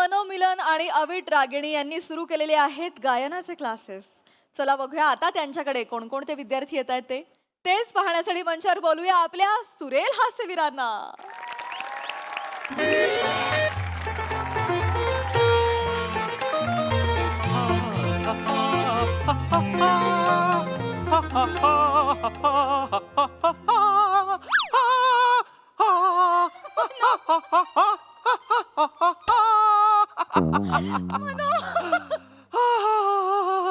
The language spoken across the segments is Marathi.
मनोमिलन आणि अविट रागिणी यांनी सुरू केलेले आहेत गायनाचे क्लासेस. चला बघूया आता त्यांच्याकडे कोणकोणते विद्यार्थी येत आहेत ते. तेच पाहण्यासाठी मंचावर बोलूया आपल्या सुरेल हास्यवीरांना.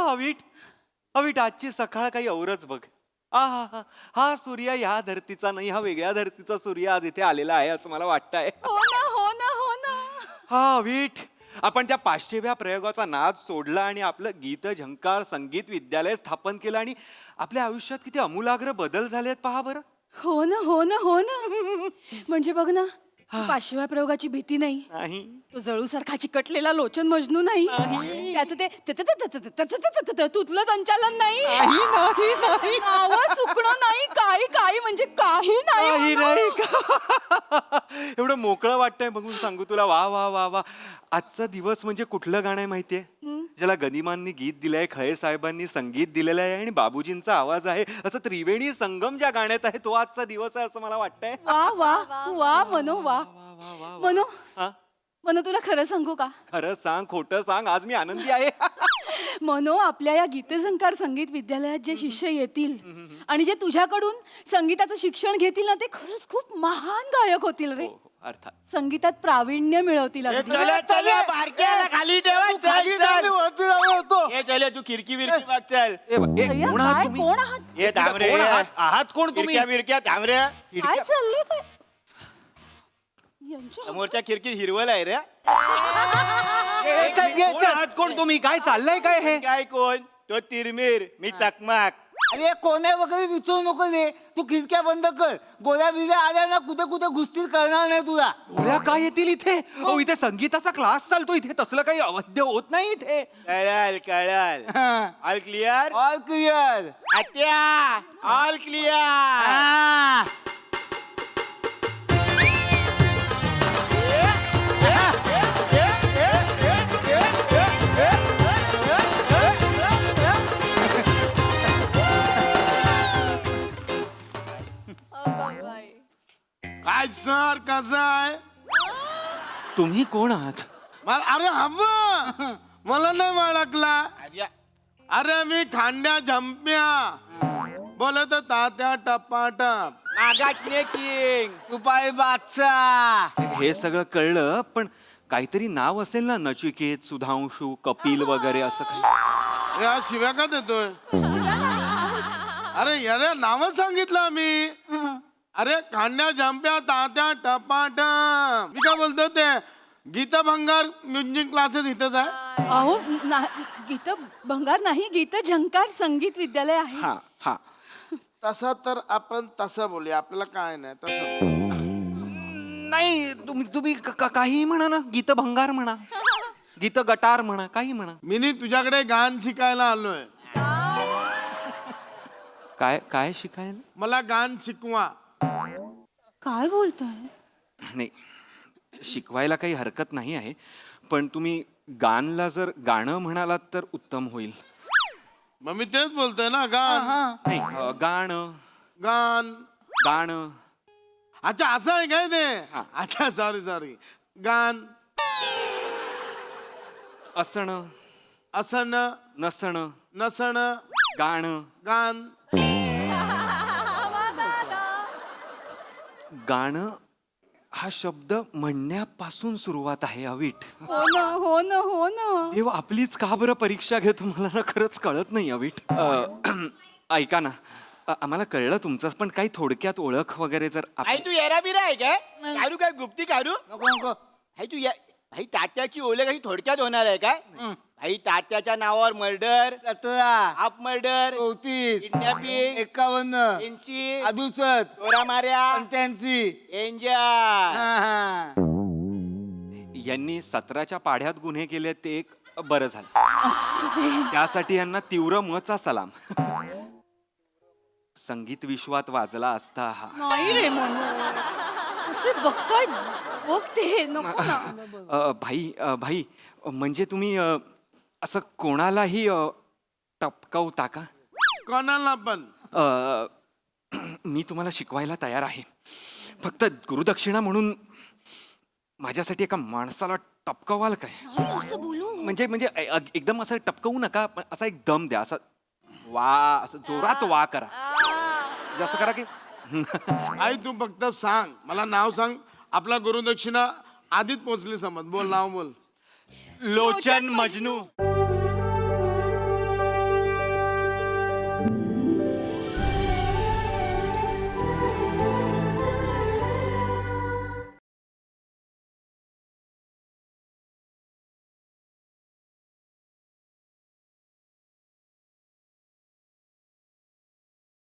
अविट अविट आजची सकाळ काही औरच बघ. हा सूर्य या धरतीचा नाही, हा वेगळ्या धरतीचा सूर्य आज इथे आलेला आहे असं मला वाटतंय. हो ना हो ना हो ना. हा अविट, आपण त्या 500व्या प्रयोगाचा नाद सोडला आणि आपलं गीत झंकार संगीत विद्यालय स्थापन केलं आणि आपल्या आयुष्यात किती अमूलाग्र बदल झालेत पहा बरं. हो ना हो ना हो ना. म्हणजे बघ ना, 500व्या प्रयोगाची भीती नाही, नाही तो जळूसारखा चिकटलेला लोचन मजनू नाही, त्याचं ते तुतलं संचालन नाही, नावं चुकणं नाही, काही काही म्हणजे काही काही नाही. नाही का? एवढं मोकळं वाटतंय बघून सांगू तुला. वा वा वा वा. आजचा दिवस म्हणजे कुठलं गाणं आहे माहितीये? ज्याला गनिमांनी गीत दिलंय, खळे साहेबांनी संगीत दिलेलं आहे आणि बाबूजींचा आवाज आहे, असं त्रिवेणी संगम ज्या गाण्यात आहे तो आजचा दिवस आहे असं मला वाटतंय. वा वा वा मनो वा मनो. हा? मनो तुला खरं सांगू का? खरं सांग खोटं सांग, आज मी आनंदी आहे. मनो, आपल्या या गीतझंकार संगीत विद्यालयात जे शिष्य येतील आणि जे तुझ्याकडून संगीताचं शिक्षण घेतील ना, ते खरंच खूप महान गायक होतील रे. हो, अर्थात. संगीतात प्रावीण्य मिळवतील अगदी. खाली ठेवा. तू खिडकी विरकी बघ चल. भैया, कोण आहात काय तुम्ही? कोण आहात? ये थांबरे. कोण आहात कोण तुम्ही? विरक्या थांबरे. काय चाललंय काय यांच्या? समोरच्या खिडकीत हिरवल आहे रे. कोण आहात कोण तुम्ही? काय चाललंय काय हे? काय कोण? तो तिरमीर, मी चकमाक. अरे कोण्या वगैरे विचारू नको रे. तू खिडक्या बंद कर. गोळ्या बिल्या आल्या ना कुठे कुठे घुसतील करणार नाही तुला. गोळ्या काय येतील इथे? हो, इथे संगीताचा क्लास चालतो, इथे तसलं काही अवैध होत नाही इथे. कळाल कळाल. All clear. All clear. आत्या ऑल क्लिअर. काय सर कसं आहे? तुम्ही कोण आहात? अरे हवं मला नाही ओळखला. अरे मी खांड्या झंप्या बोलत तात्या टपाटप. मागाटने किंग. तुपाळी बादशाह. हे सगळं कळलं, पण काहीतरी नाव असेल ना, नचिकेत, सुधांशू, कपिल वगैरे असं काही. अरे हा शिव्या का देतोय? अरे अरे नाव सांगितलं मी. अरे खांड्या झंप्या तात्या टपाटप. मी काय बोलतो ते गीता भंगार म्युझिक क्लासेस इथंच आहे. अहो गीत भंगार नाही, गीत झंकार संगीत विद्यालय आहे. हा हा. तसं तर आपण तसं बोलूया, आपल्याला काय नाही तसं. नाही, तुम्ही तुम्ही काही म्हणा ना, गीत भंगार म्हणा, गीत गटार म्हणा, काही म्हणा. मी तुझ्याकडे गाण शिकायला आलोय. काय काय शिकायला? मला गाण शिकवा. काय बोलताय? नाही, शिकवायला काही हरकत नाही आहे, पण तुम्ही गाणला जर गाणं म्हणालात तर उत्तम होईल. मग मी तेच बोलतोय ना गाण. नाही, गाणं गाण. गाणं. अच्छा असं आहे काय ते? हा. अच्छा सॉरी सॉरी. गाण असणं असणं नसणं नसणं गाणं. गाण. गाणं हा शब्द म्हणण्यापासून सुरुवात आहे अविट. हो ना हो ना हो ना. तेव्हा आपलीच का बरं परीक्षा घेतो मला ना खरंच कळत नाही अविट. ऐका ना, आम्हाला कळलं तुमचं, पण काही थोडक्यात ओळख वगैरे जर आई तू येरा बिरा आहे काय? काढू काय गुप्ती काढू? नको नको. भाई तू भाई तात्याची ओळख अशी थोडक्यात होणार आहे काय? भाई तात्याच्या नावावर murder, 17 half murder, 34 kidnapping, 51 incy, 67 चोरा माऱ्या, 85. एंजल. यांनी 17च्या पाढ्यात गुन्हे केले ते एक बरं झालं. त्यासाठी यांना तीव्र मचा सलाम. संगीत विश्वात वाजला असता हा. नाही रे मनोज, कसे बघताय, बघते नको ना. भाई म्हणजे तुम्ही असं कोणालाही टपकावता का? कोणाला पण मी तुम्हाला शिकवायला तयार आहे, फक्त गुरुदक्षिणा म्हणून माझ्यासाठी एका माणसाला टपकावाल काय? नाही असं बोलू. म्हणजे म्हणजे एकदम असं टपकवू नका, पण असा एक दम द्या, असं वा, असं जोरात वा करा, म्हणजे असं करा की आई तू फक्त सांग, मला नाव सांग. आपला गुरुदक्षिणा आधीच पोहोचली समज. बोल नाव बोल. लोचन मजनू.